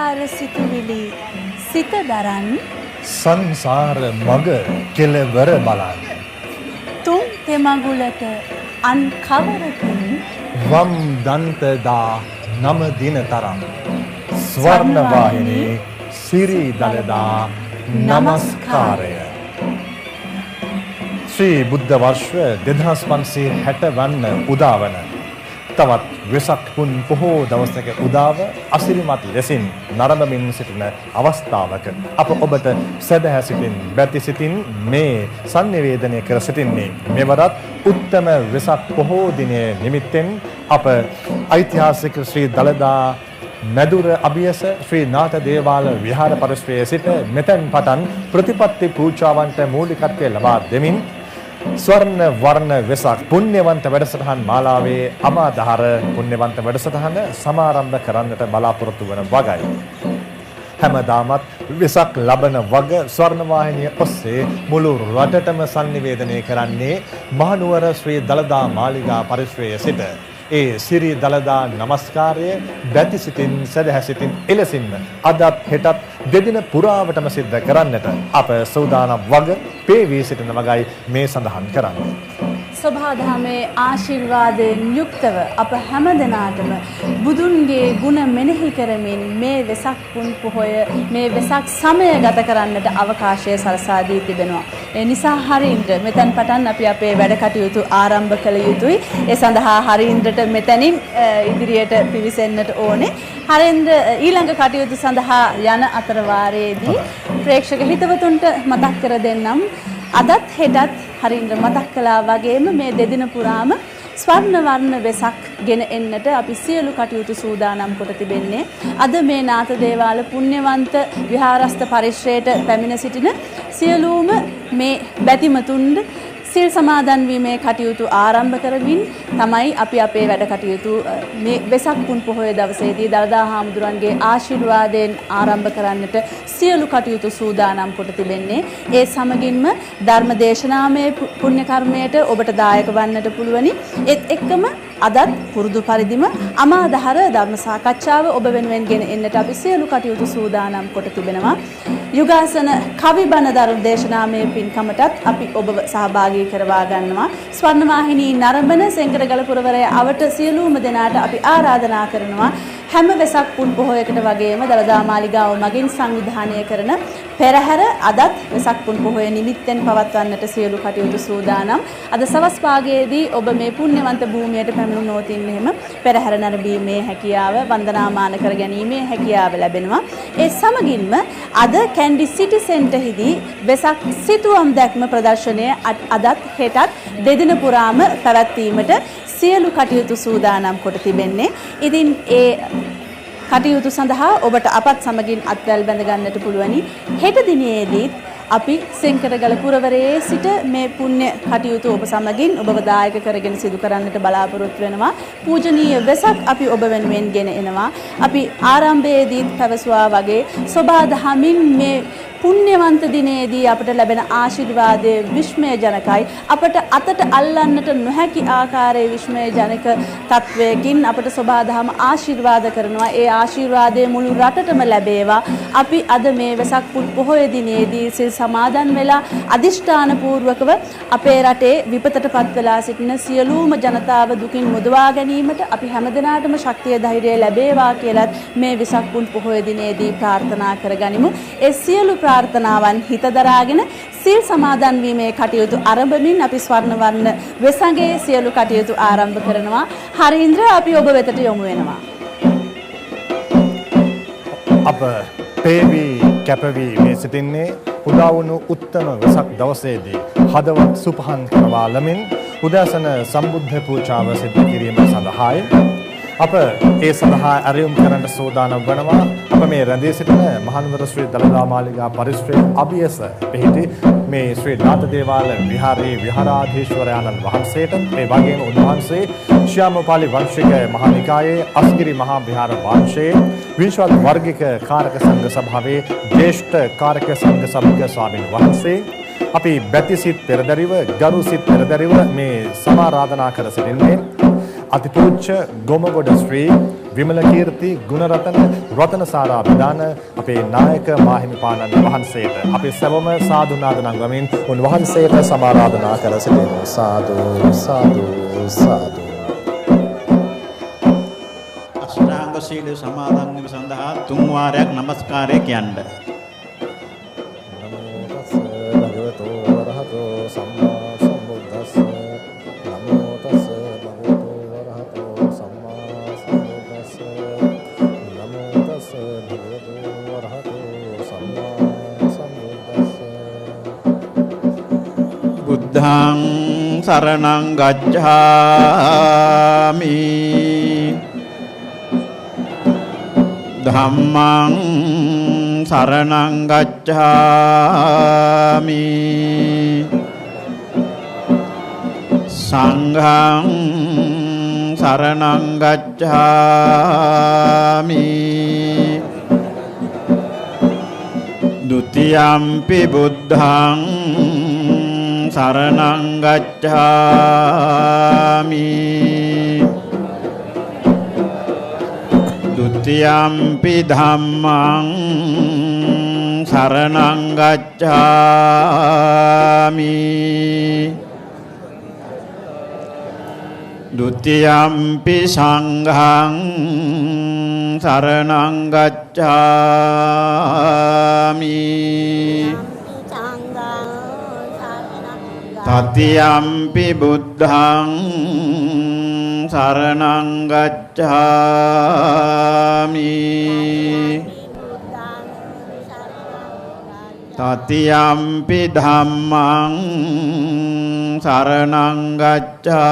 විහාර සිතුවිලි සිත දරන් සංසාර මග කෙලවර බලන්න තුන් තෙමඟුලට අන් කවරකින් වම් දන්තදා නම දින තරම් ස්වර්ණවාහිනී සිරි දලදා නමස්කාරය ශ්‍රී බුද්ධ වර්ෂ 2560 වන්න උදාවන තවත් වෙසක් පුන් පොහෝ දවසක උදාව අසිරිමත් ලෙසින් නරඹමින් සිටින අවස්ථාවක අප ඔබට සදහැ සිටින් බැති සිටින් මේ sannivedanaya කර සිටින්නේ මෙවරත් උත්තම වෙසක් පොහෝ දිනයේ නිමිත්තෙන් අප ඓතිහාසික ශ්‍රී දලදා මැදුර අභියස ශ්‍රී නාථ දේවාල විහාර පරිශ්‍රයේ සිට මෙතෙන් පටන් ප්‍රතිපත්ති පූජාවන්ට මූලිකත්වය ලබා දෙමින් ස්වර්ණ වර්ණ වෙසක් පුණ්‍යවන්ත වැඩසටහන් මාලාවේ අමාදහර පුණ්‍යවන්ත වැඩසටහන සමාරම්භ කරන්නට බලාපොරොත්තු වන වගයි. හැමදාමත් වෙසක් ලබන වග ස්වර්ණවාහිනිය ඔස්සේ මුළු රටටම sannivedanaya කරන්නේ මහනුවර ශ්‍රී දලදා මාලිගා පරිශ්‍රයේ සිට ඒ සිරි දලදා නමස්කාරය බැති සිටින් සදහැ සිටින් එලෙසින්ම අදත් හෙටත් දෙදින පුරාවටම සිද්ධ කරන්නට අප සූදානම් වග පේවී සිටින වගයි මේ සඳහන් කරන්නේ. සෝභාදහමේ ආශිර්වාදයෙන් යුක්තව අප හැමදෙනාටම බුදුන්ගේ ගුණ මෙනෙහි කරමින් මේ වෙසක් පුන් පොහොය මේ වෙසක් සමය ගත කරන්නට අවකාශය සලසා දී තිබෙනවා. ඒ නිසා හරින්ද්‍ර මෙතෙන් පටන් අපි අපේ වැඩ කටයුතු ආරම්භ කළ යුතුයි. ඒ සඳහා හරින්ද්‍රට මෙතනින් ඉදිරියට පිවිසෙන්නට ඕනේ. හරින්ද්‍ර ඊළඟ කටයුතු සඳහා යන අතර වාරයේදී ප්‍රේක්ෂක හිතවතුන්ට මතක් කර දෙන්නම්. අදත් හෙටත් හරින්ද්‍ර මතක් කළා වගේම මේ දෙදින පුරාම ස්වර්ණ වර්ණ වෙසක් ගෙන එන්නට අපි සියලු කටයුතු සූදානම් කොට තිබෙන්නේ. අද මේ නාථ දේවාල පුණ්‍යවන්ත විහාරස්ථ පරිශ්‍රයට පැමිණ සිටින සියලුම මේ බැතිමතුන්ට සිල් සමාදන් වීමේ කටයුතු ආරම්භ කරමින් තමයි අපි අපේ වැඩ කටයුතු මේ වෙසක් පුන් පොහොය දවසේදී දළදා හාමුදුරන්ගේ ආශිර්වාදයෙන් ආරම්භ කරන්නට සියලු කටයුතු සූදානම් කොට තිබෙන්නේ. ඒ සමගින්ම ධර්ම දේශනාමය පුණ්‍ය කර්මයට ඔබට දායක වන්නට පුළුවනි. ඒත් එක්කම අදත් පුරුදු පරිදිම අමාදහර ධර්ම සාකච්ඡාව ඔබ වෙනුවෙන් ගෙන එන්නට අපි සියලු කටයුතු සූදානම් කොට තිබෙනවා. යුගාසන කවි බණ ධර්ම දේශනාමය පින්කමටත් අපි ඔබව සහභාගී කරවා ගන්නවා. ස්වර්ණවාහිනී නරඹන සෙන්කරගල පුරවරය අවට සියලුම දෙනාට අපි ආරාධනා කරනවා හැම වෙසක් පුන් පොහොයකට වගේම දළදා මාලිගාව මගින් සංවිධානය කරන පෙරහැර අදත් වෙසක් පුන් පොහොය නිමිත්තෙන් පවත්වන්නට සියලු කටයුතු සූදානම්. අද සවස් භාගයේදී ඔබ මේ පුණ්‍යවන්ත භූමියට පැමිණුණොත් එහෙම පෙරහැර නරඹීමේ හැකියාව වන්දනාමාන කර ගැනීමේ හැකියාව ලැබෙනවා. ඒ සමගින්ම අද කැන්ඩි සිටි සෙන්ටරෙහිදී වෙසක් සිතුවම් දැක්ම ප්‍රදර්ශනය අදත් හෙටත් දෙදින පුරාම පැවැත්වීමට සියලු කටයුතු සූදානම් කොට තිබෙන්නේ. ඉතින් ඒ කටයුතු සඳහා ඔබට අපත් සමගින් අත්වැල් බැඳ ගන්නට පුළුවනි. හෙට දිනයේදී අපි සෙන්කරගල පුරවරයේ සිට මේ පුණ්‍ය කටයුතු ඔබ සමගින් ඔබව දායක කරගෙන සිදු කරන්නට බලාපොරොත්තු වෙනවා. පූජනීය වෙසක් අපි ඔබ වෙනුවෙන් ගෙන එනවා. අපි ආරම්භයේදී පැවසුවා වගේ සෝභාදහමින් මේ පුණ්‍යවන්ත දිනේදී අපට ලැබෙන ආශිර්වාදය විස්මය ජනකයි. අපට අතට අල්ලන්නට නොහැකි ආකාරයේ විස්මය ජනක තත්වයකින් අපට සෝභාදහම ආශිර්වාද කරනවා. ඒ ආශිර්වාදය මුළු රටටම ලැබේවා. අපි අද මේ වෙසක් පුන් පොහොය දිනේදී සිල් සමාදන් වෙලා අදිෂ්ඨාන පූර්වකව අපේ රටේ විපතටපත් වෙලා සිටින සියලුම ජනතාව දුකින් මුදවා ගැනීමට අපි හැමදෙනාටම ශක්තිය ධෛර්යය ලැබේවා කියලා මේ වෙසක් පුන් පොහොය දිනේදී ප්‍රාර්ථනා කරගනිමු. ඒ සියලු ප්‍රාර්ථනාවන් හිත දරාගෙන සිල් සමාදන් වීමේ කටයුතු ආරම්භමින් අපි ස්වර්ණ වර්ණ වෙසඟේ සියලු කටයුතු ආරම්භ කරනවා. හරින්ද්‍ර අපි ඔබ වෙතට යොමු වෙනවා. අප පේවි කැපවි මේ සිටින්නේ උදා වුණු උත්තම වෙසක් දවසේදී හදවත් සුපහන් කරවාලමින් උදෑසන සම්බුද්ධ පූජාව සිදු කිරීම සඳහායි. අප ඒ සඳහා ආරයුම් කරන්නට සූදානම් වනවා. අප මේ රැඳී සිටින මහනුවර ශ්‍රී දළදා මාලිගා පරිශ්‍රයේ අභියස පිහිටි මේ ශ්‍රී නාථ දේවාල විහාරයේ විහාරාධීශවරයාණන් වහන්සේට මේ වගේම උන්වහන්සේ ශ්‍යාමපාලි වංශික මහා නිකායේ අස්ගිරි මහා විහාර වංශයේ විශ්වත් වර්ගික කාරක සංඝ සභාවේ ජ්‍යෙෂ්ඨ කාරක සංඝ සභික ස්වාමීන් වහන්සේ අපි බැතිසිට පෙරදරිව ගරුසිට පෙරදරිව මේ සමාරාධනා කර සිටින්නේ අතිපූජ්‍ය ගොමගොඩ ශ්‍රී විමල කීර්ති ගුණරතන රතනසාරා විදාන අපේ නායක මාහිමිපාණන් වහන්සේට අපේ සැවොම සාදු නාද නංවමින් උන්වහන්සේට සමාරාධනා කර සිටිමු. සාදු සාදු සාදු. අෂ්ටාංග සීල සමාදන් වීම සඳහා 3 වාරයක් নমස්කාරය කියන්න. බුද්ධං සරණං ගච්ඡාමි ධම්මං සරණං ගච්ඡාමි සංඝං සරණං ගච්ඡාමි ဒုတိယံ පි බුද්ධං සරණං ගච්ඡාමි ဒုတိယံ පි ධම්මං සරණං ගච්ඡාමි ဒုတိယံ පි සංඝං සරණං ගච්ඡාමි တတိယံ පි බුද්ධං සරණං ගච්ඡාමි တတိယံ පි ධම්මං සරණං ගච්ඡාමි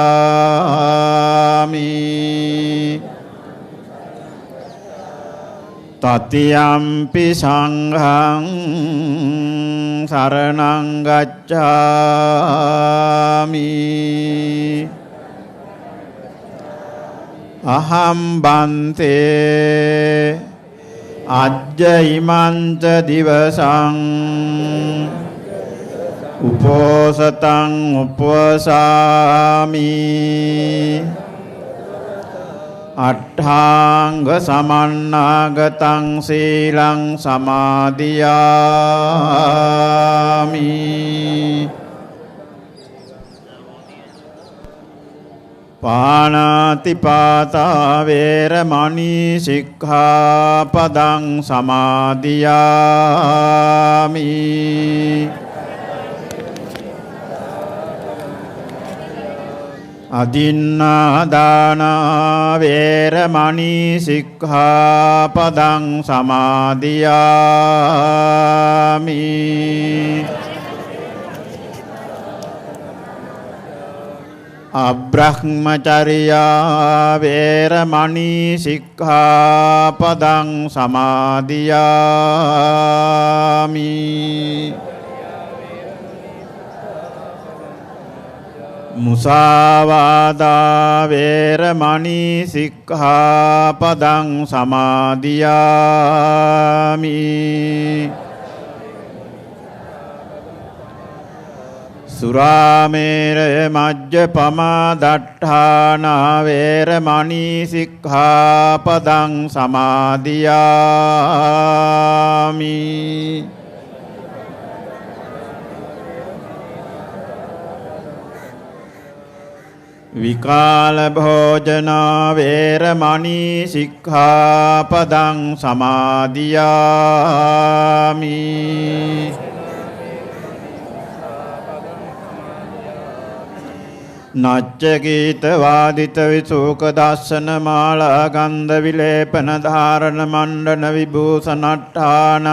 တတိယံ පි සංඝං සරණං ගච්ඡාමි အဟံ බන්තේ අජ්ජ ඉමංච දිවසං උපෝසතං උපවසාමි අට්ඨාංග සමන්නාගතං සීලං සමාදියාමි පාණාතිපාතා වේරමණී සික්ඛාපදං සමාදියාමි අදින්නාදානා වේරමණී සික්ඛාපදං සමාදියාමි අබ්‍රහ්මචර්යා වේරමණී සික්ඛාපදං සමාදියාමි මුසාවාදා වේරමණී සික්ඛාපදං සමාදියාමි සුරාමේරය මජ්ජපමා දට්ඨානා වේරමණී සික්ඛාපදං සමාදියාමි විකාල භෝජනා වේරමණී සික්ඛාපදං සමාදියාමි නච්ච ගීත වාදිත විසූක දස්සන මාලා ගන්ධ විලේපන ධාරණ මණ්ඩන විභූෂණට්ඨාන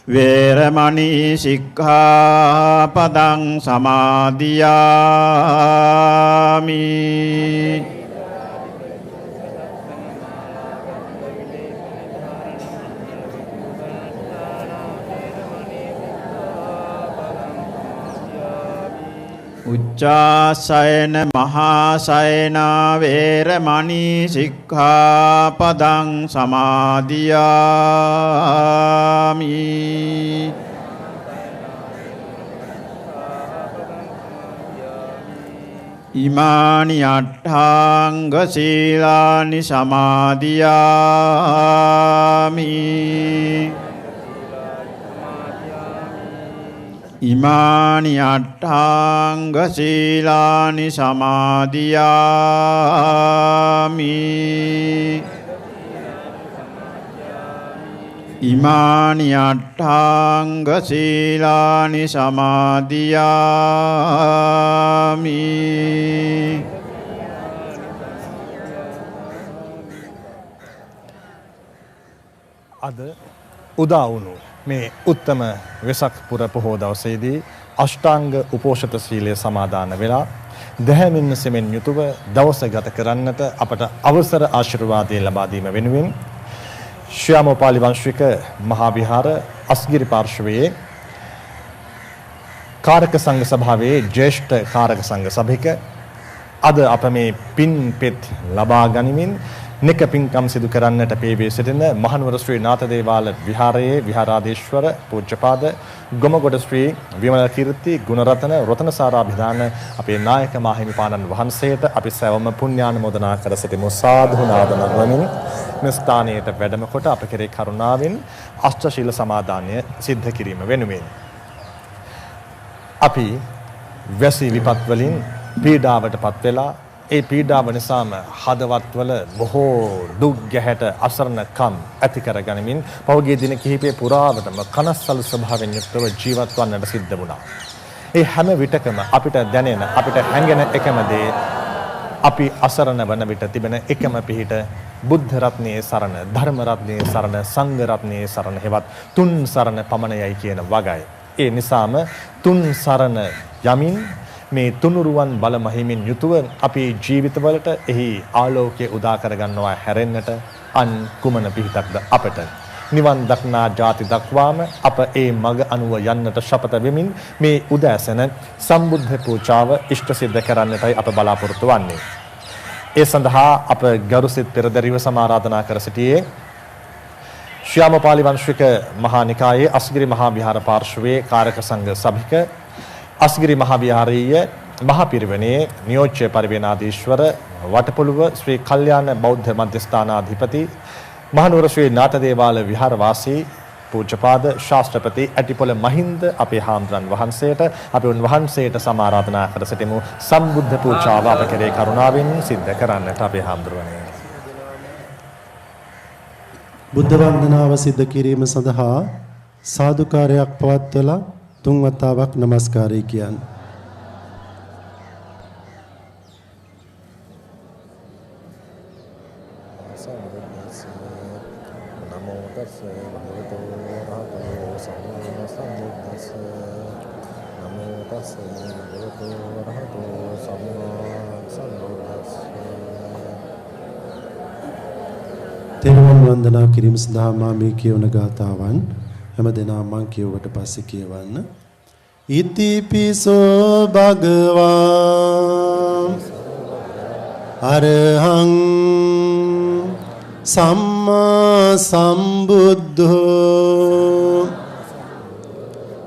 වේරමණී සික්ඛාපදං සමාදියාමි උච්චාසයන මහාසයන වේරමණී සික්ඛාපදං සමාදියාමි ඉමානි අට්ඨාංග සීලානි සමාදියාමි ඉමානි අට්ඨාංග සීලානි සමාදියාමි ඉමානි අට්ඨාංග සීලානි සමාදියාමි අද උදා වුණු මේ උත්තම වෙසක් පුර පොහෝ දවසේදී අෂ්ටාංග උපෝෂත සීලය සමාදාන වෙලා දැහැමින් සෙමෙන් යුතුව දවස ගත කරන්නට අපට අවසර ආශිර්වාදය ලබා දීම වෙනුවෙන් ශ්‍යාමෝපාලි වංශික මහා විහාර අස්ගිරි පාර්ශවයේ කාරක සංඝ සභාවේ ජ්‍යෙෂ්ඨ කාරක සංඝ සභික අද අප මේ පින් පෙත් ලබා ගනිමින් නික පින්කම් සිදු කරන්නට පේවී සිටින මහනුවර ශ්‍රී නාථදේවාල විහාරයේ විහාරාධීශ්වර පූජ්‍යපාද ගොමගොඩ ශ්‍රී විමල කීර්ති ගුණරත්න රතනසාරාභිදාන අපේ නායක මාහිමිපාණන් වහන්සේට අපි සෑවම පුණ්‍යානුමෝදනා කර සිටිමු සාදු නාද නගමින් මේ ස්ථානයට වැඩම කොට අප කෙරේ කරුණාවෙන් අෂ්ටශීල සමාදානය සිද්ධ කිරීම වෙනුවෙන් අපි වැසි විපත් වලින් පීඩාවටපත් වෙලා ඒ පීඩාව නිසාම හදවත්වල බොහෝ දුක් ගැහැට අසරණකම් ඇති කරගනිමින් පහුගිය දින කිහිපය පුරාවටම කනස්සල් ස්වභාවයෙන් යුක්තව ජීවත් වන්නට සිද්ධ වුණා. ඒ හැම විටකම අපිට දැනෙන අපිට හැඟෙන එකම දේ අපි අසරණ වන විට තිබෙන එකම පිහිට බුද්ධ රත්නයේ සරණ, ධර්ම රත්නයේ සරණ, සංඝ රත්නයේ සරණ හෙවත් තුන් සරණ පමණයයි කියන වගයි. ඒ නිසාම තුන් සරණ යමින් මේ තුනුරුවන් බල මහිමින් යුතුව අපේ ජීවිතවලට එහි ආලෝකය උදා කර ගන්නවා හැරෙන්නට අන් කුමන පිහිටක්ද අපට නිවන් දක්නා ජාති දක්වාම අප ඒ මඟ අනුව යන්නට ශපත වෙමින් මේ උදෑසන සම්බුද්ධ පූජාව ඉෂ්ට සිද්ධ කරන්නටයි අප බලාපොරොත්තු වන්නේ. ඒ සඳහා අප ගරුසිත පෙරදරිව සමාරාධනා කර සිටියේ ශ්‍යාමපාලි වංශික මහා නිකායේ අස්ගිරි මහා විහාර පාර්ශවයේ කාරක සංඝ සභික අස්ගිරි මහා විහාරීය මහා පිරිවෙනේ නියෝජ්‍ය පරිවේනාධීශ්වර වටපොළුව ශ්‍රී කල්යාණ බෞද්ධ මධ්‍යස්ථානාධිපති මහනුවර ශ්‍රී නාථදේවාල විහාරවාසී පූජ්‍යපාද ශාස්ත්‍රපති ඇටිපොළ මහින්ද අපේ හාමුදුරන් වහන්සේට අපි උන්වහන්සේට සමාරාධනා කර සිටිමු සම්බුද්ධ පූජාව අප කෙරේ කරුණාවෙන් සිද්ධ කරන්නට අපේ හාමුදුරනේ බුද්ධ වන්දනාව සිද්ධ කිරීම සඳහා සාදුකාරයක් පවත්වලා තුන් වතාවක් নমස්කාරය කියන්න. නමෝ තස්ස භගවතු වරහතෝ සම්මා සම්බුද්දස්ස නමෝ තස්ස භගවතු වරහතෝ සම්මා සම්බුද්දස්ස. තෙරුවන් වන්දනා කිරීම සඳහා මා මේ කියවන ගාථාවන් හැමදෙනා මං කියුවට පස්සේ කියවන්න. ඉතිපිසෝ භගවා අරහං සම්මා සම්බුද්ධෝ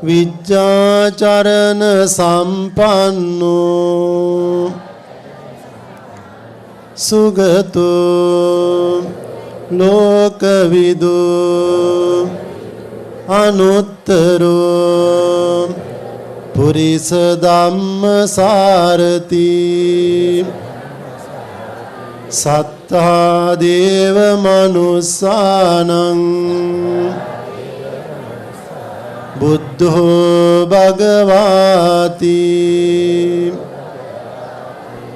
විජ්ජාචරණ සම්පන්නෝ සුගතෝ ලෝකවිදෝ අනුත්තරෝ පුරිස ධම්මසාරති සත්තා දේව මනුස්සානං බුද්ධෝ භගවාති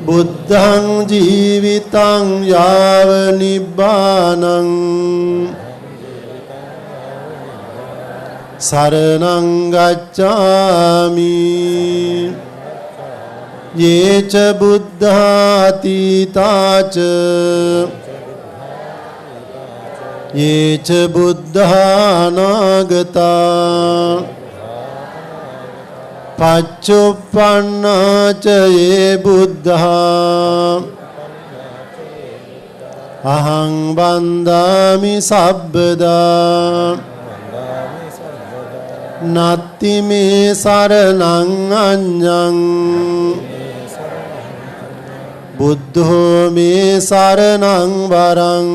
බුද්ධං ජීවිතං යාව නිබ්බානං සරණං ගච්ඡාමි යේච බුද්ධාතීතාච යේච බුද්ධානාගතා පච්චුප්පන්නාච යේ බුද්ධා අහං වන්දාමි සබ්බදා නත්ති මේ සරණං අඤ්ඤං බුද්ධෝ මේ සරණං වරං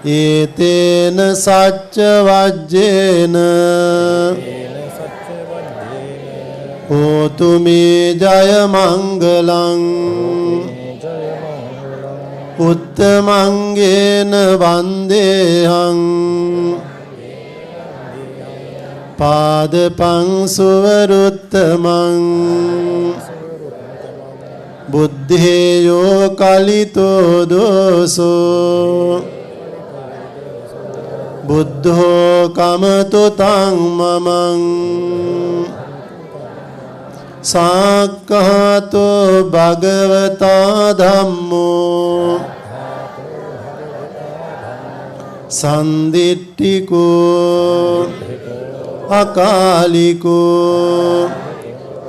ඒතේන සච්ච වජ්ජේන හෝතු මේ ජය මංගලං උත්තමංගේන වන්දේහං පාදපං සුවරුත්තමං බුද්ධේයෝ කලිතෝ දෝසෝ බුද්ධෝ කමතු තං මමං සාක්ඛාතෝ භගවතා ධම්මෝ සන්දිට්ඨිකෝ අකාලිකෝ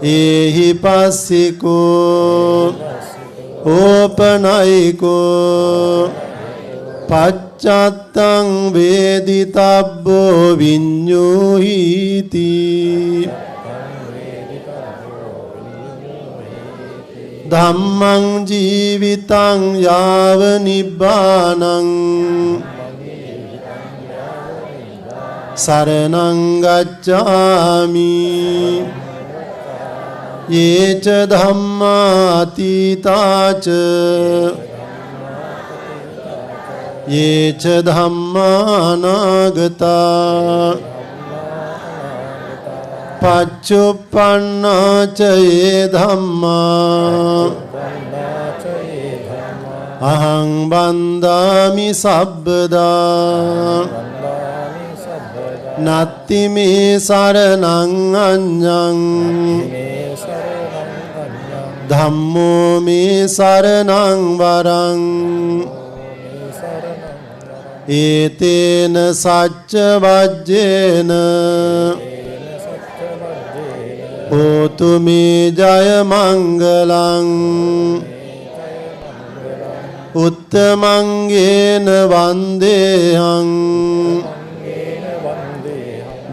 ඒහි පස්සිකෝ ඕපනයිකෝ පච්චත්තං වේදිතබ්බෝ විඤ්ඤුහිති ධම්මං ජීවිතං යාව නිබ්බානං සරණං ගච්ඡාමි යේච ධම්මාතීතාච යේච ධම්මානාගතා පච්චුප්පන්නාච යේ ධම්මා අහං වන්දාමි සබ්බදා නත්ති මේ සරණං අඤ්ඤං ධම්මෝ මේ සරණං වරං ඒතේන සච්ච වජ්ජේන හෝතු මේ ජය මංගලං උත්තමංගේන වන්දේහං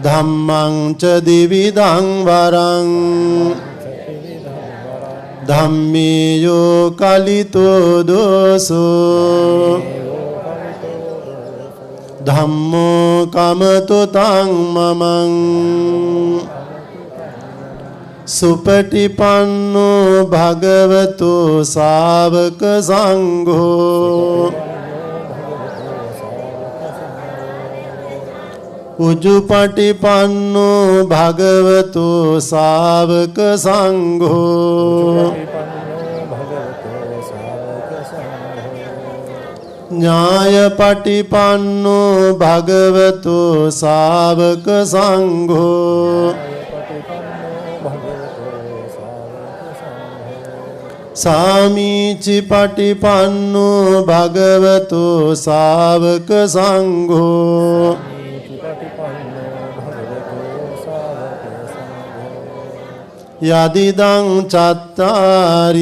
ධම්මං ච දිවිදං වරං ධම්මේයෝ කලිතෝ දෝසෝ ධම්මෝ කමතු තං මමං සුපටිපන්නෝ භගවතු ශාවක සංඝෝ උජුපටිපන්නෝ භගවතු ශාවක සංඝෝ ඥායපටිපන්නෝ භගවතු ශාවක සංඝෝ සාමීචි පටිපන්නෝ භගවතු ශාවක සංඝෝ යදිදං චත්තාරි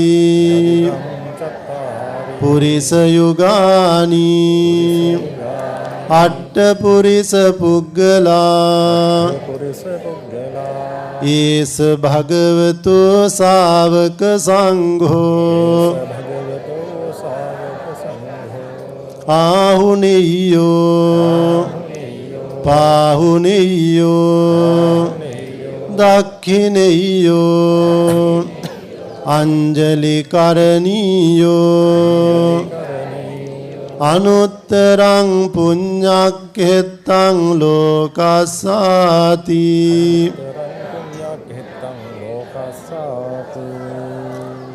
පුරිස යුගානි අට්ඨ පුරිස පුග්ගලා ඊස භගවතු ශාවක සංඝෝ ආහුනියෝ පාහුනියෝ දක්ඛිනෙය්‍යෝ අංජලි කරණීයෝ අනුත්තරං පුඤ්ඤක්ඛෙත්තං ලෝකස්සාති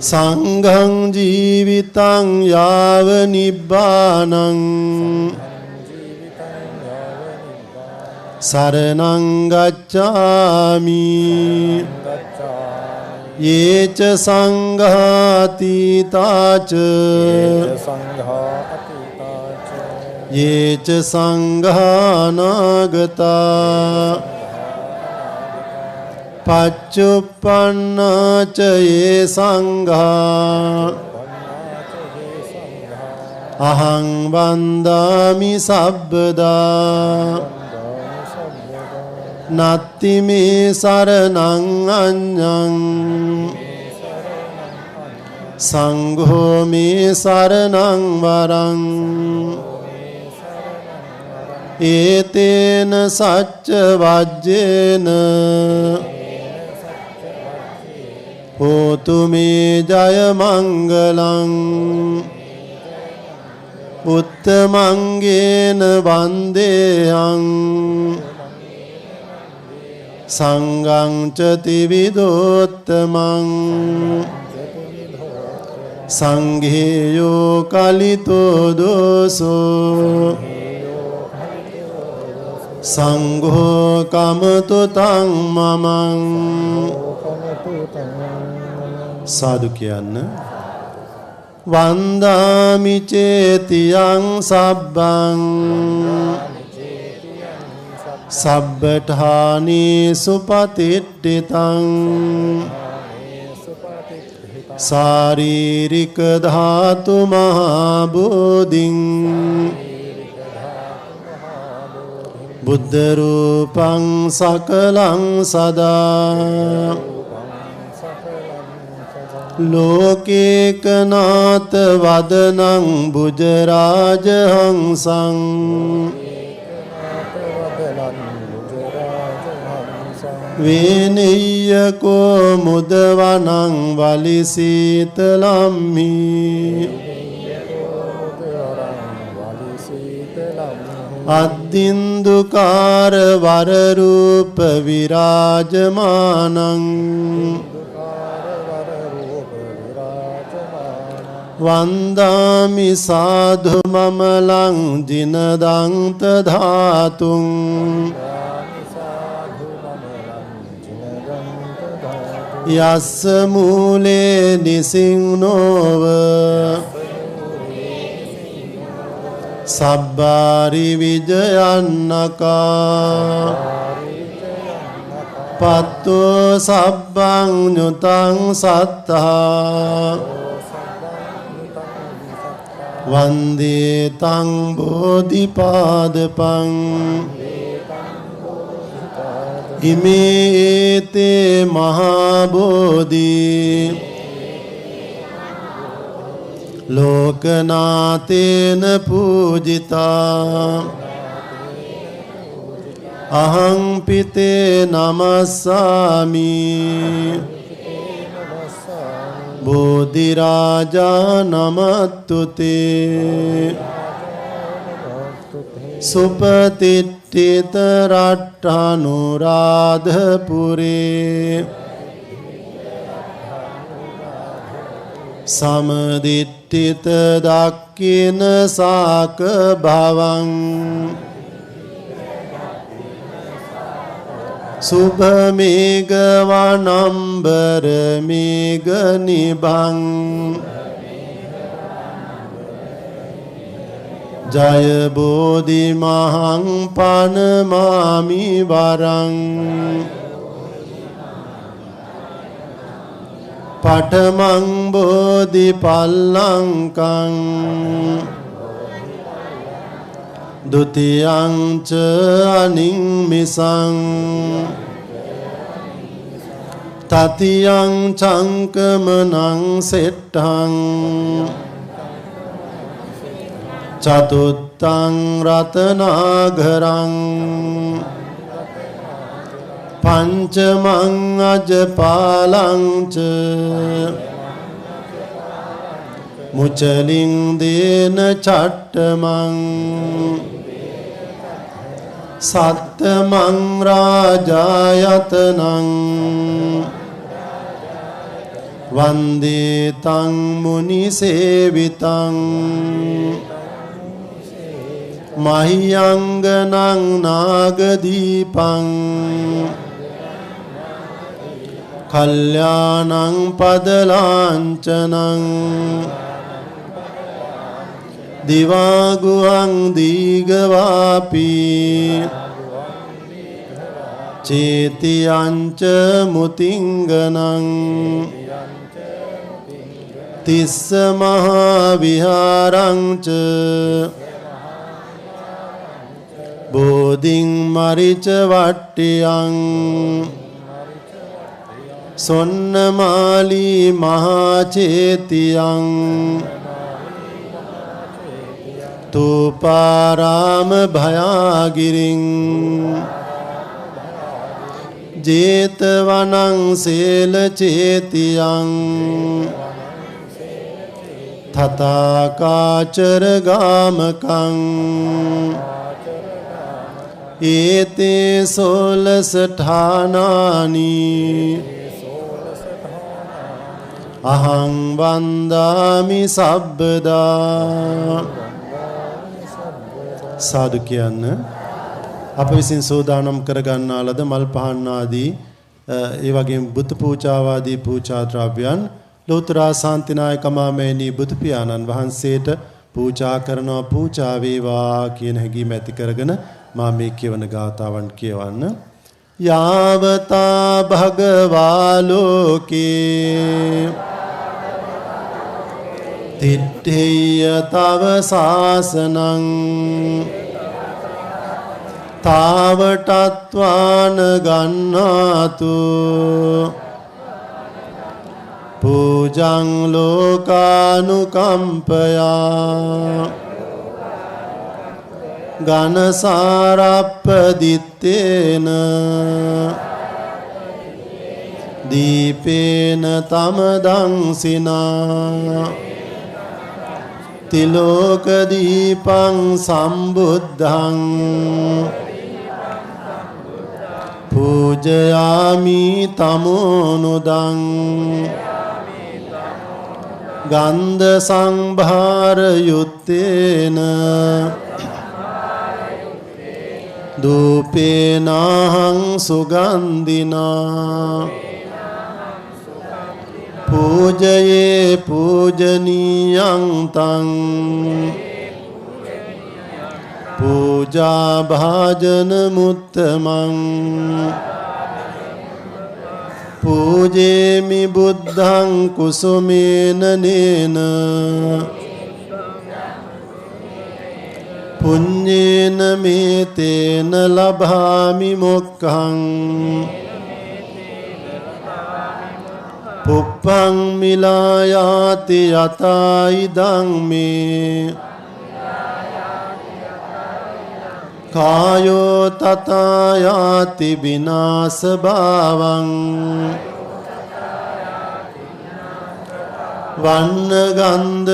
සංඝං ජීවිතං යාව නිබ්බානං සරණං ගච්ඡාමි යේච සංඝාතීතාච යේච සංඝානාගතා පච්චුප්පන්නාච යේ සංඝා අහං වන්දාමි සබ්බදා නත්ති මේ සරණං අඤ්ඤං සංඝෝ මේ සරණං වරං ඒතේන සච්ච වජ්ජේන හෝතු මේ ජය මංගලං උත්තමංගේන වන්දේයං සංඝං ච ත්‍රිවිධෝත්තමං සංඝේයෝ කලිතෝ දෝසෝ සංඝෝ කමතු තං මමං සාදු කියන්න වන්දාමි චේතියං සබ්බං සබ්බඨානි සුපතිට්ඨිතං සාරීරික ධාතු මහා බෝධින් බුද්ධ රූපං සකලං සදා ලෝකේකනාත වදනං බුජරාජ හංසං වේනෙය්‍යකෝ මුදවනං වලිසීතලම්හි අද්දින්දුකාර වරරූප විරාජමානං වන්දාමි සාධු මමලං ජිනදන්ත ධාතුං යස්ස මූලේ නිසින්නෝව සබ්බාරි විජයන්නකා පත්තෝ සබ්බං ඤුතං සත්තා වන්දේ තං බෝධිපාදපං ඉමේතේ මහා බෝධි ලෝකනාතේන පූජිතා අහං පිතේ නමස්සාමි බෝධි රාජා නමත්තුතේ සුපතිට්ඨිත රට්ඨානුරාධපුරේ සමදිට්ඨිත දක්ඛින සාක භවං සුභ මේඝ වනම්බර මේඝ නිභං ජය බෝධි මහං පනමාමි වරං පඨමං බෝධි පල්ලංකං ဒုတိယံ ච අනිම්මිසං තතියං චංකමනං සෙට්ඨං චතුත්තං රතනාඝරං පංචමං අජපාලං ච මුචලින් දේන චට්ඨමං සත්තමං රාජායතනං වන්දේ තං මුනි සේවිතං මහියංගනං නාගදීපං කල්යාණං පදලාංචනං දිවාගුවං දීගවාපී චේතියංච මුතිංගනං තිස්ස මහා විහාරංච බෝධින් මරිච වට්ටියං සොන්නමාලි මහචේතියං තූපාරාම භයාගිරින් ජේතවනං සේල චේතියං තථාකාචර ගාමකං ඒතේ සෝලසඨානානි අහං වන්දාමි සබ්බදා සාදු කියන්න අප විසින් සෝදානම් කරගන්නා ලද මල් පහන් ආදී ඒ වගේම බුද්ධ පූජාවාදී පූජා ද්‍රව්‍යයන් ලෝතර ශාන්තිනායක මාමේනී බුදු පියාණන් වහන්සේට පූජා කරනවා පූජා වේවා කියන හැඟීම ඇති කරගෙන මා මේ කියවන ගාථාවන් කියවන්න යාවතා භගවා ලෝකේ තිත්තේය තව සාසනං තාවටත්වාන ගන්නාතු පූජං ලෝකානුකම්පයා ගනසාරප්පදිත්තේන දීපේන තමදංසිනා තිලෝක දීපං සම්බුද්ධං පූජයාමි තමෝනුදං ගන්ධ සංභාර යුත්තේන දූපේනහං සුගන්ධිනා පූජයේ පූජනීයං තං පූජා භාජන මුත්තමං පූජේමි බුද්ධං කුසුමේන නේන පුඤ්ඤේන මේතේන ලභාමි මොක්ඛං පුප්පං මිලායාති යතයිදං මේ කායෝ තතයාති විනාශ භාවං වන්න ගන්ධ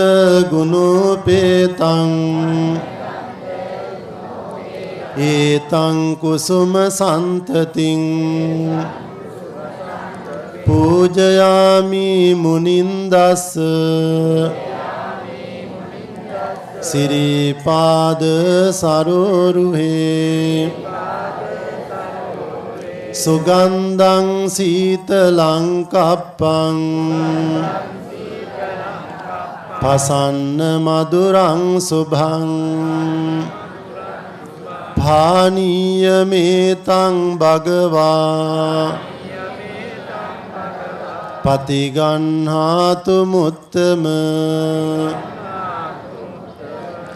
ගුණෝපේතං ඒතං කුසුම සන්තතින් පූජයාමි මුනින්දස්ස සිරිපාද සරෝරුහේ සුගන්ධං සීතලං කප්පං පසන්න මధుරං සුභං පානීය මේතං භගවා පතිගන්හාතු මුත්තම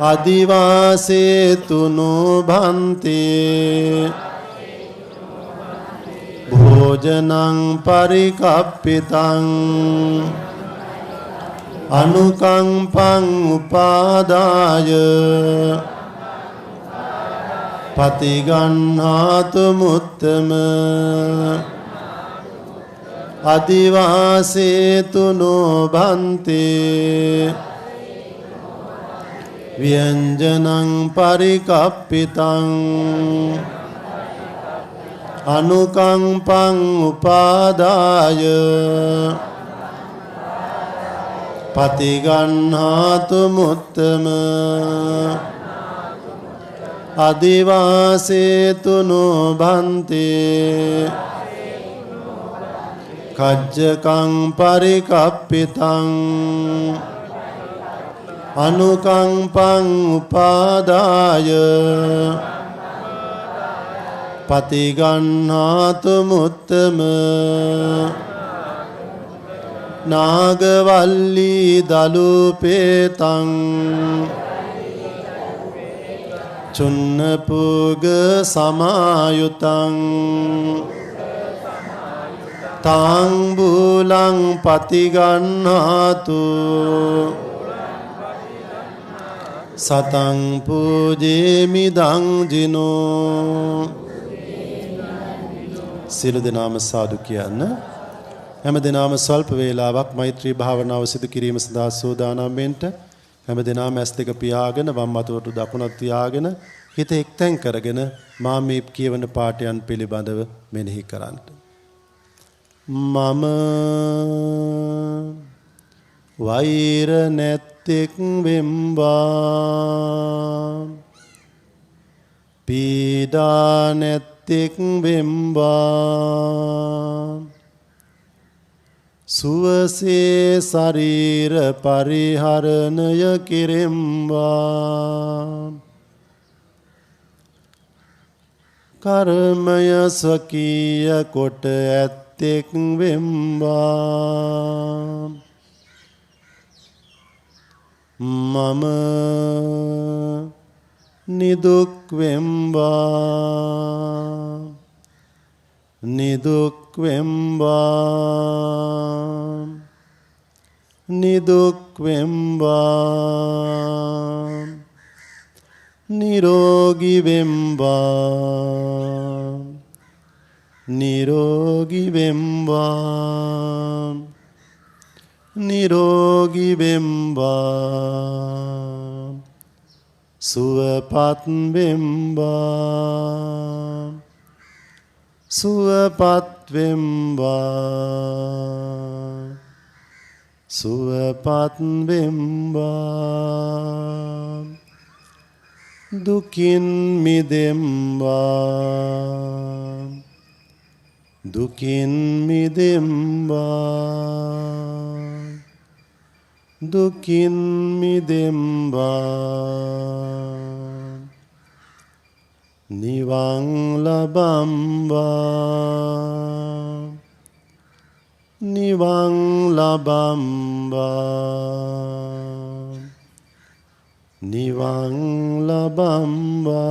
අදිවාසේතු නොභන්තේ භෝජනං පරිකප්පිතං අනුකම්පං උපාදාය පතිගන්හාතු මුත්තම අදිවාසේතු නොභන්තේ ව්‍යංජනං පරිකප්පිතං අනුකම්පං උපාදාය පතිගන්හාතු මුත්තම අදිවාසේතු නොභන්තේ කජ්ජකං පරිකප්පිතං අනුකම්පං උපාදාය පතිගන්හාතු මුත්තම නාගවල්ලී දලුපේතං චුන්නපුග සමායුතං තං බූලං පතිගන්හාතු සතං පූජේමි දං ජිනෝ. සියලු දෙනාම සාදු කියන්න. හැම දිනම ස්වල්ප වේලාවක් මෛත්‍රී භාවනාව සිදු කිරීම සඳහා සූදානම් වෙන්න. හැම දිනම ඇස් දෙක පියාගෙන වම් අතට දකුණත් තියාගෙන හිත එක්තෙන් කරගෙන මා මේ කියවන පාඨයන් පිළිබඳව මෙනෙහි කරන්න. මම වෛර නැත්තෙක් වෙම්වා පීඩා නැත්තෙක් වෙම්වා සුවසේ ශරීර පරිහරණය කෙරෙම්වා කර්මය ස්වකීය කොට ඇත්තෙක් වෙම්වා මම නිදුක් වෙම්වා නිදුක් වෙම්වා නිදුක් වෙම්වා නිරෝගී වෙම්වා නිරෝගී වෙම්වා නිරෝගී වෙම්වා සුවපත් වෙම්වා සුවපත් වෙම්වා සුවපත් වෙම්වා දුකින් මිදෙම්වා දුකින් මිදෙම්වා දුකින් මිදෙම්වා නිවන් ලබම්වා නිවන් ලබම්වා නිවන් ලබම්වා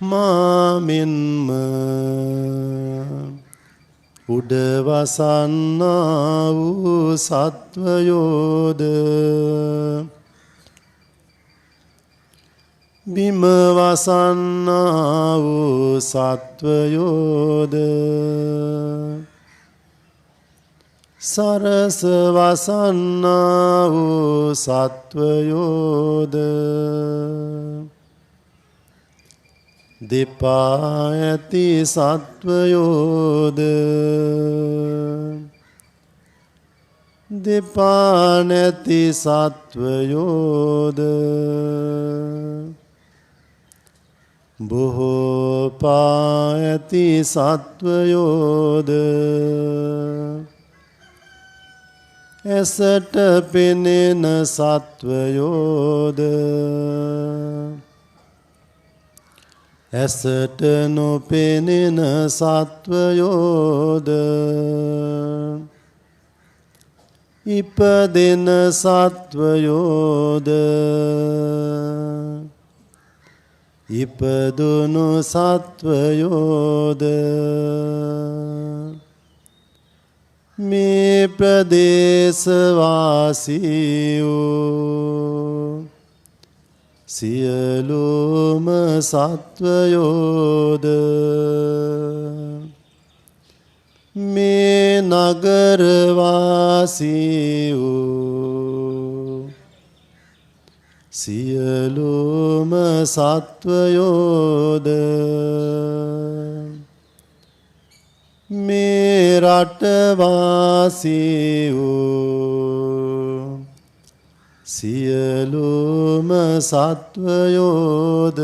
මාමින්ම උඩවසන්නා වූ සත්වයෝද බිම වසන්නා වූ සත්වයෝද සරස වසන්නා වූ සත්වයෝද දෙපා ඇති සත්වයෝද දෙපා නැති සත්වයෝද බොහෝ පා ඇති සත්වයෝද ඇසට පෙනෙන සත්වයෝද ඇසට නොපෙනෙන සත්වයෝද ඉපදෙන සත්වයෝද ඉපදුණු සත්වයෝද මේ ප්‍රදේශවාසී වූ සියලුම සත්වයෝද මේ නගරවාසී වූ සියලුම සත්වයෝද මේ රටවාසී වූ සියලුම සත්වයෝද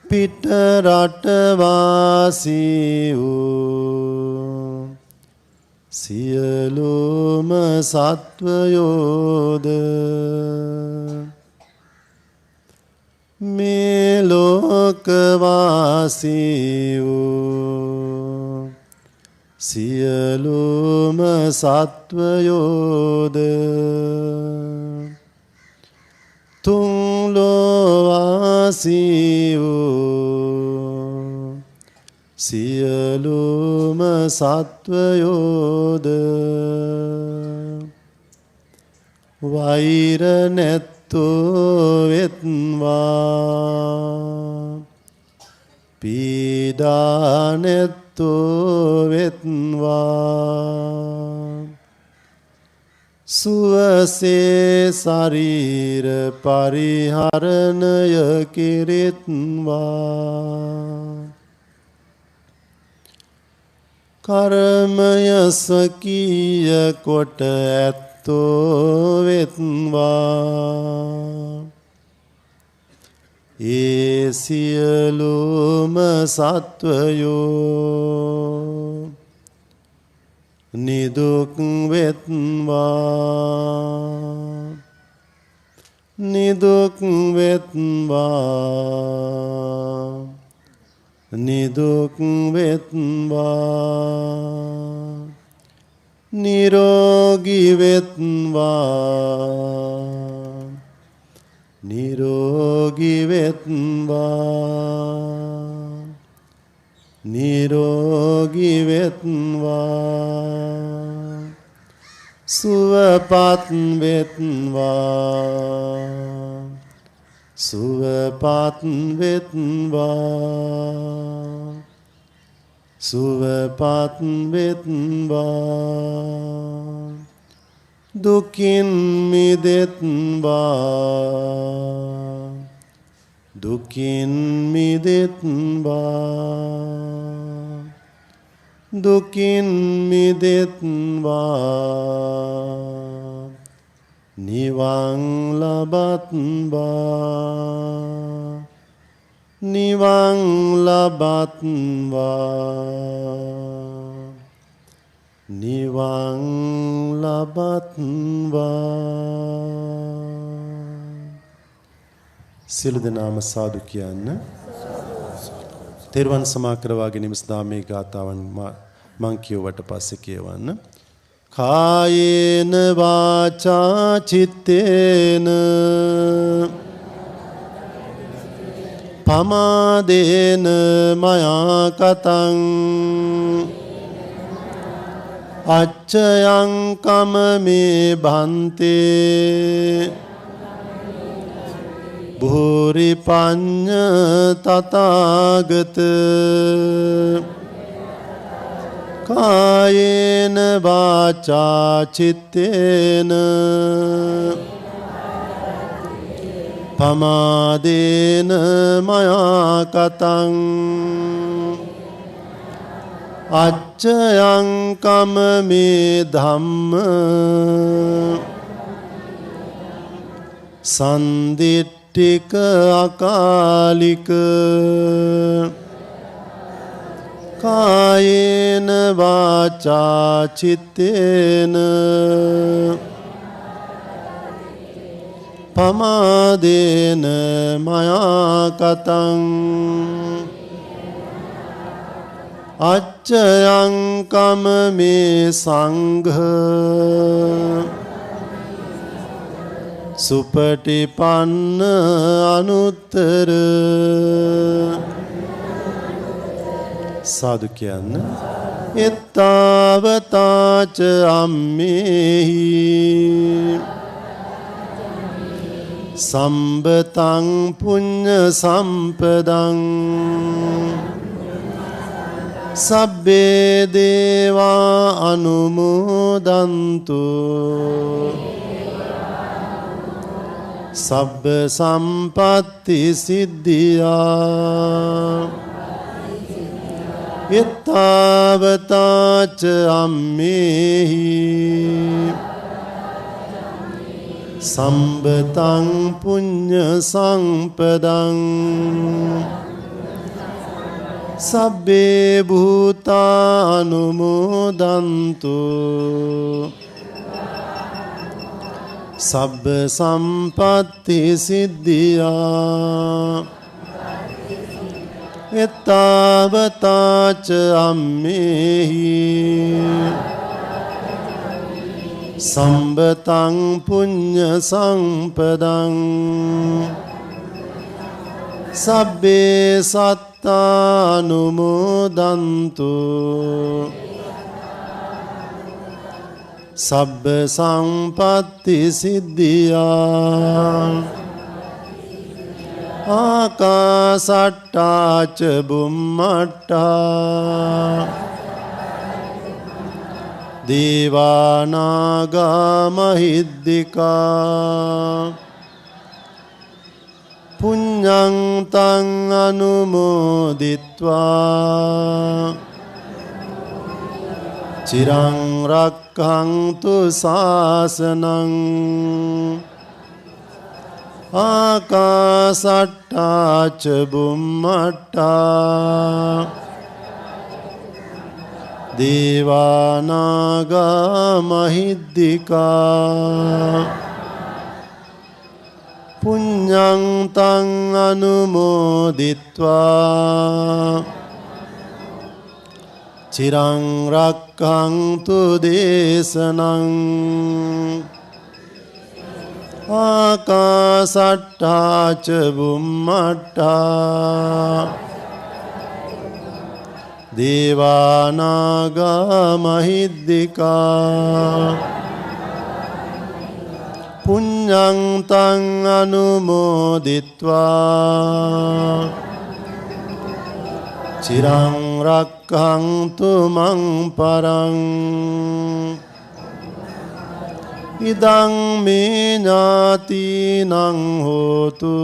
පිට රටවාසී වූ සියලුම සත්වයෝද මේ ලෝකවාසී වූ සියලුම සත්වයෝද තුන් ලෝවාසී වූ සියලුම සත්වයෝද වෛර නැත්තෝ වෙත්වා පීඩා නැත්තෝ වෙත්වා සුවසේ ශරීර පරිහරණය කිරිත්වා කර්මය ස්වකීය කොට ඇත්තෝ වෙත්වා ඒ සියලුම සත්වයෝ නිදුක් වෙත්වා නිදුක් වෙත්වා නිදුක් වෙත්වා නිරෝගී වෙත්වා නිරෝගී වෙත්වා නිරෝගී වෙත්වා සුවපත් වෙත්වා සුවපත් වෙත්වා සුවපත් වෙත්වා දුකින් මිදෙත්වා දුකින් මිදෙත්වා දුකින් මිදෙත්වා නිවන් ලබත්වා නිවන් ලබත්වා නිවන් ලබත්වා සියලු දෙනාම සාදු කියන්න. තෙරුවන් සමා කරවාගෙන නිමස්දාමේ ගාතාවන් මං කියුවට පස්සේ කියවන්න. කායේන වාචා චිත්තේන පමාදේන මයා කතං අච්චයං කම මේ භන්තේ භූරි පඤ්ඤ තථාගත කායේන වාචා චිත්තේන පමාදේන මයා කතං අච්චයං කම මේ ධම්ම සන්දිට්ඨික අකාලික කායේන වාචා චිත්තේන පමාදේන මයා කතං අච්චයං කම මේ සංඝ සුපටිපන්න අනුත්තර සාදු කියන්න. එත්තාවතාච අම්මේහි සම්බතං පුඤ්ඤ සම්පදං සබ්බේ දේවා අනුමෝදන්තු සබ්බ සම්පත්ති සිද්ධියා එත්තාවතාච අම්මේහි සම්බතං පුඤ්ඤ සම්පදං සබ්බේ භූතානුමෝදන්තු සබ්බ සම්පත්ති සිද්ධියා එත්තාවතාච අම්මේහි සම්බතං පුඤ්ඤ සම්පදං සබ්බේ සත්තානුමෝදන්තු සබ්බ සම්පත්ති සිද්ධියා ආකාසට්ටා ච බුම්මට්ටා දේවානාගා මහිද්దికා පුඤ්ඤං තං අනුමෝදිත්වා චිරං රක්ඛන්තු ශාසනං ආකාසට්ටා ච බුම්මට්ටා දේවානාගා මහිද්దికා පුඤ්ඤං තං අනුමෝදිත්වා චිරං රක්ඛන්තු දේශනං ආකාසට්ටා ච බුම්මට්ටා දේවානාගා මහිද්దికා පුඤ්ඤං තං අනුමෝදිත්වා චිරං රක්ඛන්තු මං පරං ඉදං මේ ඥාතිනං හෝතු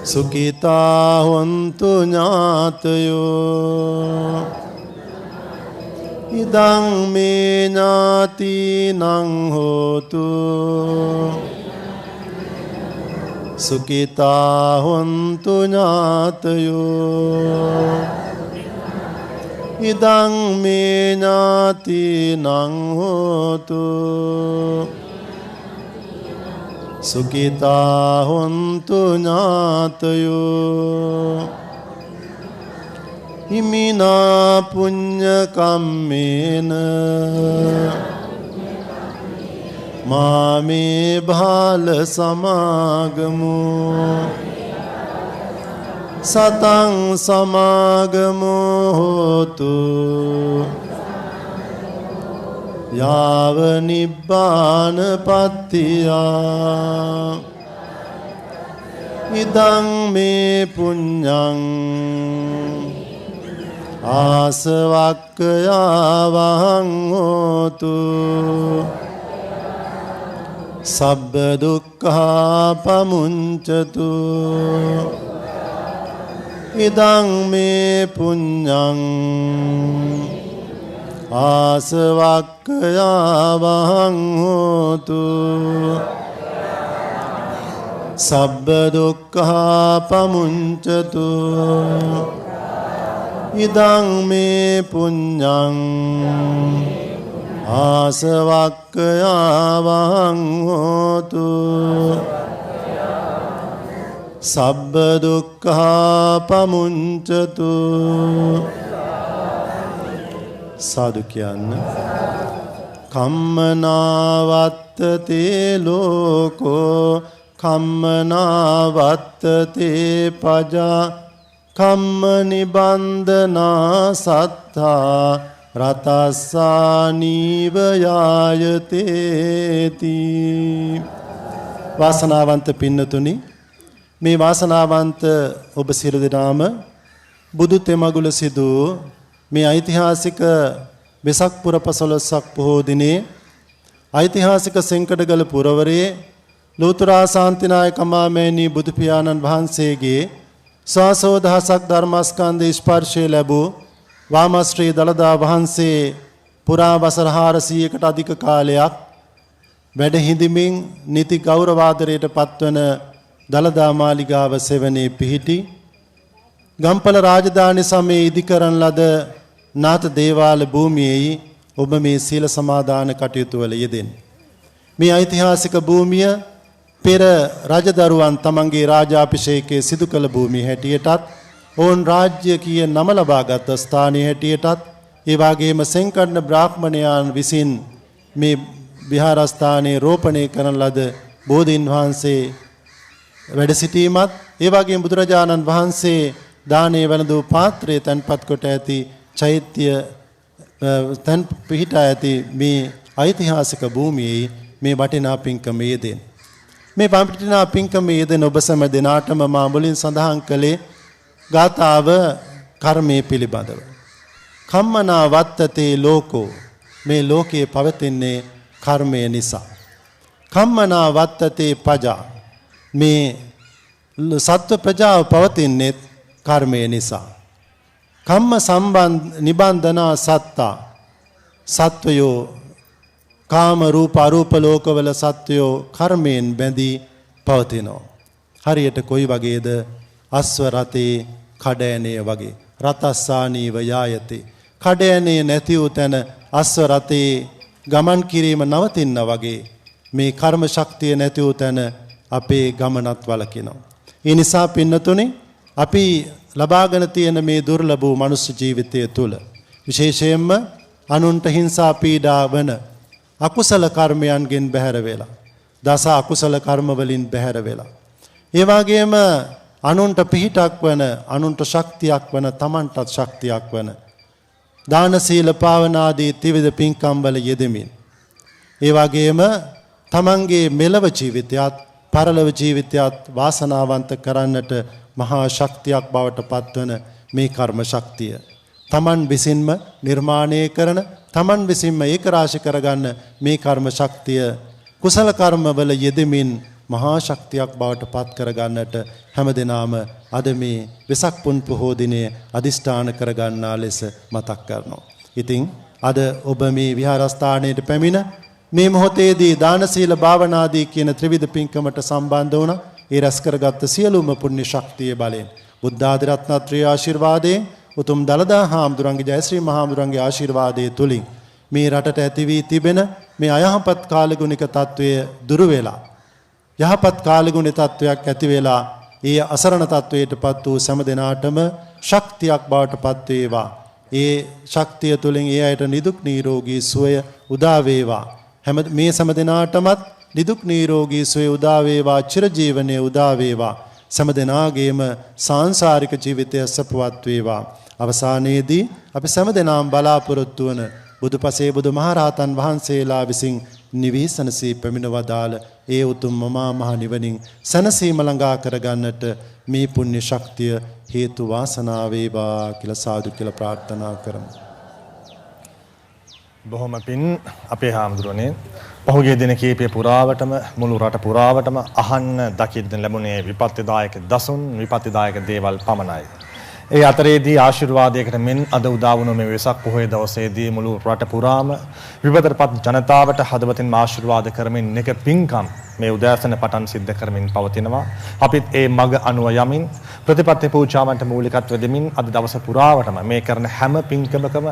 සුඛිතා හොන්තු ඥාතයෝ ඉදං මේ ඥාතිනං හෝතු සුඛිතා හොන්තු ඥාතයෝ ඉදං මේ ඥාතිනං හෝතු සුඛිතා හොන්තු ඥාතයෝ හිමිනා පුඤ්ඤ කම්මේන මාමේ බාල සමාගමු සතං සමාගමු හෝතු යාව නිබ්බාන පත්තියා ඉදං මේ පුඤ්ඤං ආසවක්ඛයාවහං හෝතු සබ්බ දුක්ඛා පමුංචතු ඉදං මේ පුඤ්ඤං ආසවක්ඛයාවහං හෝතු සබ්බ දුක්ඛා පමුංචතු ඉදං මේ පුඤ්ඤං ආසවක්ඛයාවහං හෝතු සබ්බ දුක්ඛා පමුංචතු සාදු කියන්න කම්මනාවත්තතේ ලෝකෝ කම්මනාවත්තතේ පජා කම්ම නිබන්ධනා සත්තා රතස්සානීව යායතේති. වාසනාවන්ත පින්නතුනි, මේ වාසනාවන්ත ඔබ සියලු දෙනාම බුදු තෙමගුල සිදු මේ ඓතිහාසික වෙසක් පුර 15ක් පොහෝ දිනේ ඓතිහාසික සෙන්කඩගල පුරවරයේ ලෝතර ශාන්තිනායක මාමෑණී බුදු පියාණන් වහන්සේගේ සාසෝ දහසක් ධර්මස්කන්ධ ස්පර්ශය ලැබූ වාමශ්‍රී දළදා වහන්සේ පුරා වසර 400කට අධික කාලයක් වැඩ හිඳමින් නිති ගෞරවාදරයට පත්වන දළදා මාලිගාව සෙවණේ පිහිටි ගම්පල රාජධානි සමයේ ඉදිකරන ලද නාථ දේවාල භූමියේ ඔබ මේ සීල සමාදාන කටයුතු වල යෙදෙන්නේ. මේ ඓතිහාසික භූමිය පෙර රජදරුවන් තමන්ගේ රාජාභිෂේකයේ සිදු කළ භූමිය හැටියටත් ඕන් රාජ්‍ය කිය නම ලබාගත් ස්ථානයේ හැටියටත් ඒ වගේම සෙන්කඩන බ්‍රාහ්මණයන් විසින් මේ විහාරස්ථානයේ රෝපණය කරන ලද බෝධීන් වහන්සේ වැඩ සිටීමත් ඒ වගේම බුදුරජාණන් වහන්සේ දානේ වළඳු පාත්‍රයේ තන්පත් කොට ඇති චෛත්‍ය තන් පිහිටා ඇති මේ ඓතිහාසික භූමියේ මේ වටිනා පින්කම යෙදෙන. මේ වටිනා පින්කම යෙදෙන ඔබ සෑම දිනාටම මා මුලින් සඳහන් කළේ ගාථාව කර්මයේ පිළිබඳව. කම්මනා වත්තතේ ලෝකෝ මේ ලෝකයේ පවතින්නේ කර්මය නිසා. කම්මනා වත්තතේ පජා මේ සත්ව ප්‍රජාව පවතින්නේ කර්මය නිසා. කම්ම සම්බන්ධ නිබන්ධනා සත්තා සත්වයෝ කාම රූප අරූප ලෝකවල සත්වයෝ කර්මයෙන් බැඳී පවතිනවා. හරියට කොයි වගේද? අස්ව රතේ කඩෑනේ වගේ. රතස්සානීව යායතේ. කඩෑනේ නැති වූ තැන අස්ව රතේ ගමන් කිරීම නවතින්න වගේ මේ කර්ම ශක්තිය නැති වූ තැන අපේ ගමනත් වළකිනවා. ඒ නිසා පින්නතුනේ අපි ලබාගෙන තියෙන මේ දුර්ලභ වූ මනුෂ්‍ය ජීවිතය තුළ විශේෂයෙන්ම අනුන්ට හිංසා පීඩා වන අකුසල කර්මයන්ගෙන් බැහැර වෙලා දස අකුසල කර්ම වලින් බැහැර වෙලා ඒ වගේම අනුන්ට පිහිටක් වන අනුන්ට ශක්තියක් වන තමන්ටත් ශක්තියක් වන දාන සීල භාවනාදී ත්‍රිවිධ පින්කම් වල යෙදෙමින් ඒ වගේම තමන්ගේ මෙලව ජීවිතයත් පරලොව ජීවිතයත් වාසනාවන්ත කරන්නට මහා ශක්තියක් බවට පත්වන මේ කර්ම ශක්තිය තමන් විසින්ම නිර්මාණය කරන තමන් විසින්ම ඒක රාශි කරගන්න මේ කර්ම ශක්තිය කුසල කර්ම වල යෙදෙමින් මහා ශක්තියක් බවට පත් කරගන්නට හැමදෙනාම අද මේ වෙසක් පුන් පොහෝ දිනයේ අදිෂ්ඨාන කරගන්නා ලෙස මතක් කරනවා. ඉතින් අද ඔබ මේ විහාරස්ථානයේ පැමිණ මේ මොහොතේදී දාන සීල භාවනාදී කියන ත්‍රිවිධ පින්කමට සම්බන්ධ වුණා. ඒ රැස් කරගත් සියලුම පුණ්‍ය ශක්තිය බලයෙන් බුද්ධ ආදී රත්නත්‍රයේ ආශිර්වාදයෙන් උතුම් දලදා හාමුදුරන්ගේ ජයශ්‍රී මහාමුදුරන්ගේ ආශිර්වාදයේ තුලින් මේ රටට ඇති වී තිබෙන මේ අයහපත් කාලගුණික තත්වය දුරු වෙලා යහපත් කාලගුණික තත්වයක් ඇති වෙලා ඒ අසරණ තත්වයටපත් වූ සෑම දිනාටම ශක්තියක් බවට පත් වේවා. ඒ ශක්තිය තුලින් ඒ අයට නිදුක් නිරෝගී සුවය උදා වේවා. මේ සෑම දිනාටමත් නිදුක් නිරෝගී සුවය උදා වේවා. චිරජීවනයේ උදා වේවා. සෑම දිනාගේම සාංශාරික ජීවිතය සපවත් වේවා. අවසානයේදී අපි සෑම දිනාම බලාපොරොත්තු වන බුදුපසේ බුදුමහරහතන් වහන්සේලා විසින් නිවිසනසී පැමිණ වදාළ ඒ උතුම් මහා මහ නිවනින් සනසීම ළඟා කරගන්නට මේ පුණ්‍ය ශක්තිය හේතු වාසනා වේවා කියලා සාදු කියලා ප්‍රාර්ථනා කරමු. බොහොම පින් අපේ හාමුදුරනේ පහුගිය දින කීපය පුරාවටම මුළු රට පුරාවටම අහන්න දකින්න ලැබුණේ විපත්තිදායක දසුන් විපත්තිදායක දේවල් පමණයි. ඒ අතරේදී ආශිර්වාදයකට මෙන් අද උදා වුණු මේ වෙසක් පොහොය දවසේදී මුළු රට පුරාම විපතටපත් ජනතාවට හදවතින් ආශිර්වාද කරමින් එක පින්කම් මේ උදෑසන පටන් සිද්ධ කරමින් පවතිනවා. අපිත් ඒ මඟ අනුව යමින් ප්‍රතිපත්ති පූජාවන්ට මූලිකත්ව දෙමින් අද දවස පුරාවටම මේ කරන හැම පින්කමකම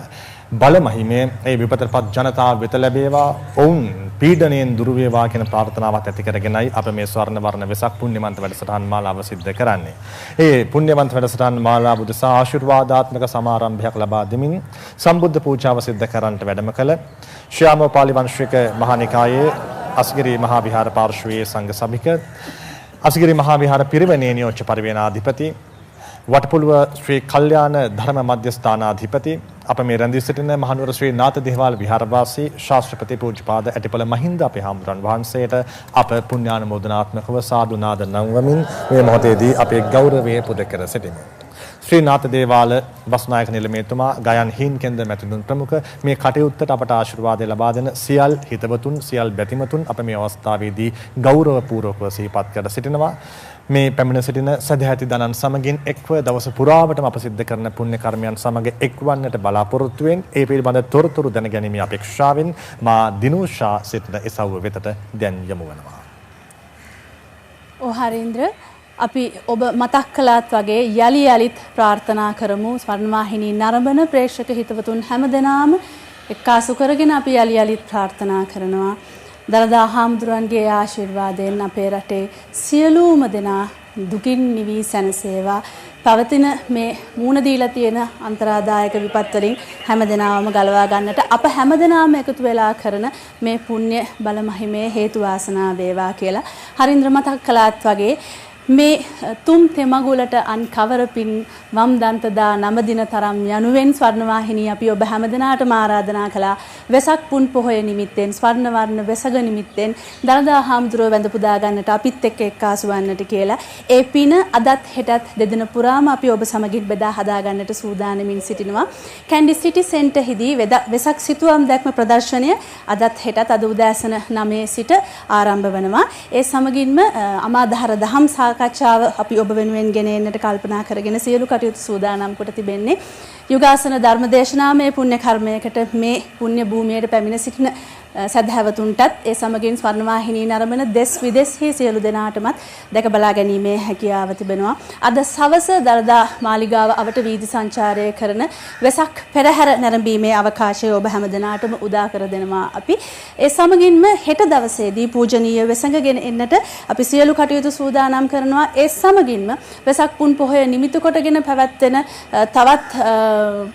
බලමහිමේ ඒ විපතටපත් ජනතාව වෙත ලැබේවා. ඔවුන් පීඩණයෙන් දුරු වේවා කියන ප්‍රාර්ථනාවත් ඇති කරගෙනයි අප මේ ස්වර්ණ වර්ණ වෙසක් පුණ්‍යමන්ත වැඩසටහන් මාලාව සිද්ධ කරන්නේ. ඒ පුණ්‍යමන්ත වැඩසටහන් මාලාව උදෙසා ආශිර්වාදාත්මක සමාරම්භයක් ලබා දෙමින් සම්බුද්ධ පූජාව සිද්ධ කරන්නට වැඩම කළ ශ්‍යාමෝපාලි වංශික මහානිකායේ අස්ගිරි මහා විහාර පාර්ශ්වයේ සංඝ සභික අස්ගිරි මහා විහාර පිරිවෙනේ නියෝජ්‍ය පරිවේනාධිපති වටපොළුව ශ්‍රී කල්යාණ ධර්ම මධ්‍යස්ථානාධිපති අප මේ රැඳී සිටින මහනුවර ශ්‍රී නාත දේවාල විහාරවාසී ශාස්ත්‍රපති පූජ්‍යපාද ඇටිපොළ මහින්ද අපේ හාමුදුරන් වහන්සේට අප පුණ්‍යානුමෝදනාත්මකව සාදු නාද නංවමින් මේ මොහොතේදී අපේ ගෞරවය පුද කර සිටිමු. ශ්‍රී නාත දේවාල වස්නායක නිලමේතුමා ගයන් හින් කෙන්ද මැතිතුන් ප්‍රමුඛ මේ කටයුත්තට අපට ආශිර්වාදය ලබා දෙන සියල් හිතවතුන් සියල් බැතිමතුන් අප මේ අවස්ථාවේදී ගෞරවපූර්වකව සිහිපත් කර සිටිනවා. මේ පැමිණ සිටින සදැහැති දනන් සමගින් එක්ව දවස පුරාවටම අප සිද්ධ කරන පුණ්‍ය කර්මයන් සමග එක්වන්නට බලාපොරොත්තු වෙන ඒ පිළිබඳ තොරතුරු දැනගැනීමේ අපේක්ෂාවෙන් මා දිනුෂා සිටින එසව්ව වෙතට දැන් යමු වෙනවා. හරින්ද්‍ර අපි ඔබ මතක් කළාත් වගේ යලි යලිත් ප්‍රාර්ථනා කරමු ස්වර්ණවාහිනී නරඹන ප්‍රේක්ෂක හිතවතුන් හැමදෙනාම එක්කාසු කරගෙන අපි යලි යලිත් ප්‍රාර්ථනා කරනවා. දලදා හාමුදුරන්ගේ ආශිර්වාදයෙන් අපේ රටේ සියලුම දෙනා දුකින් නිවි සැනසේවා. පවතින මේ මූණ දීලා තියෙන අන්තරාදායක විපත් වලින් හැමදෙනාම ගලවා ගන්නට අප හැමදෙනාම එකතු වෙලා කරන මේ පුණ්‍ය බල මහිමේ හේතු වාසනා වේවා කියලා හරින්ද්‍ර මතක් කළාත් වගේ මේ තුම් තෙමගුලට අන් කවරපින් වම් දන්තදා නම දින තරම් යනුවෙන් ස්වර්ණවාහිනී අපි ඔබ හැමදෙනාටම ආරාධනා කළා වෙසක් පුන් පොහොය නිමිත්තෙන් ස්වර්ණ වර්ණ වෙසග නිමිත්තෙන් දළදා හාමුදුරුව වැඳ පුදා ගන්නට අපිත් එක්ක එක්කාසු වන්නට කියලා ඒ පින අදත් හෙටත් දෙදින පුරාම අපි ඔබ සමගින් බෙදා හදා ගන්නට සූදානමින් සිටිනවා කැන්ඩි සිටි සෙන්ටර් හිදී වෙසක් සිතුවම් දැක්ම ප්‍රදර්ශනය අදත් හෙටත් අද උදෑසන 9 සිට ආරම්භ වෙනවා ඒ සමගින්ම අමාදහර දහම් සාකච්ඡාව අපි ඔබ වෙනුවෙන් ගෙන එන්නට කල්පනා කරගෙන සියලු කටයුතු සූදානම් කොට තිබෙන්නේ යුගාසන ධර්මදේශනාමය පුණ්‍ය කර්මයකට මේ පුණ්‍ය භූමියට පැමිණ සිටින සදහැවතුන්ටත් ඒ සමගින් ස්වර්ණවාහිනී නරඹන දෙස් විදෙස්හි සියලු දෙනාටමත් දැක බලා ගැනීමේ හැකියාව තිබෙනවා. අද සවස දළදා මාලිගාව අවට වීදි සංචාරය කරන වෙසක් පෙරහැර නැරඹීමේ අවකාශය ඔබ හැම දෙනාටම උදා කර දෙනවා අපි. ඒ සමගින්ම හෙට දවසේදී පූජනීය වෙසඟගෙන එන්නට අපි සියලු කටයුතු සූදානම් කරනවා. ඒ සමගින්ම වෙසක් පුන් පොහොය නිමිති කොටගෙන පැවැත්වෙන තවත්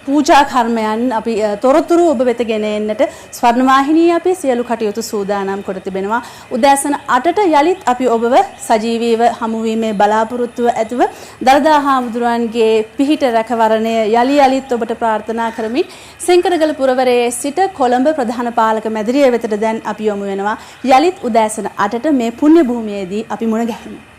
පූජා කර්මයන් අපි තොරතුරු ඔබ වෙත ගෙන එන්නට ස්වර්ණවාහිනී අපි සියලු කටයුතු සූදානම් කොට තිබෙනවා. උදෑසන 8ට යලිත් අපි ඔබව සජීවීව හමුවීමේ බලාපොරොත්තුව ඇතුව දළදා හාමුදුරන්ගේ පිහිට රැකවරණය යලි යලිත් ඔබට ප්‍රාර්ථනා කරමින් සෙන්කරගල පුරවරයේ සිට කොළඹ ප්‍රධාන පාලක මැදිරිය වෙතට දැන් අපි යොමු වෙනවා. යලිත් උදෑසන 8ට මේ පුණ්‍ය භූමියේදී අපි මුණ ගැහෙමු.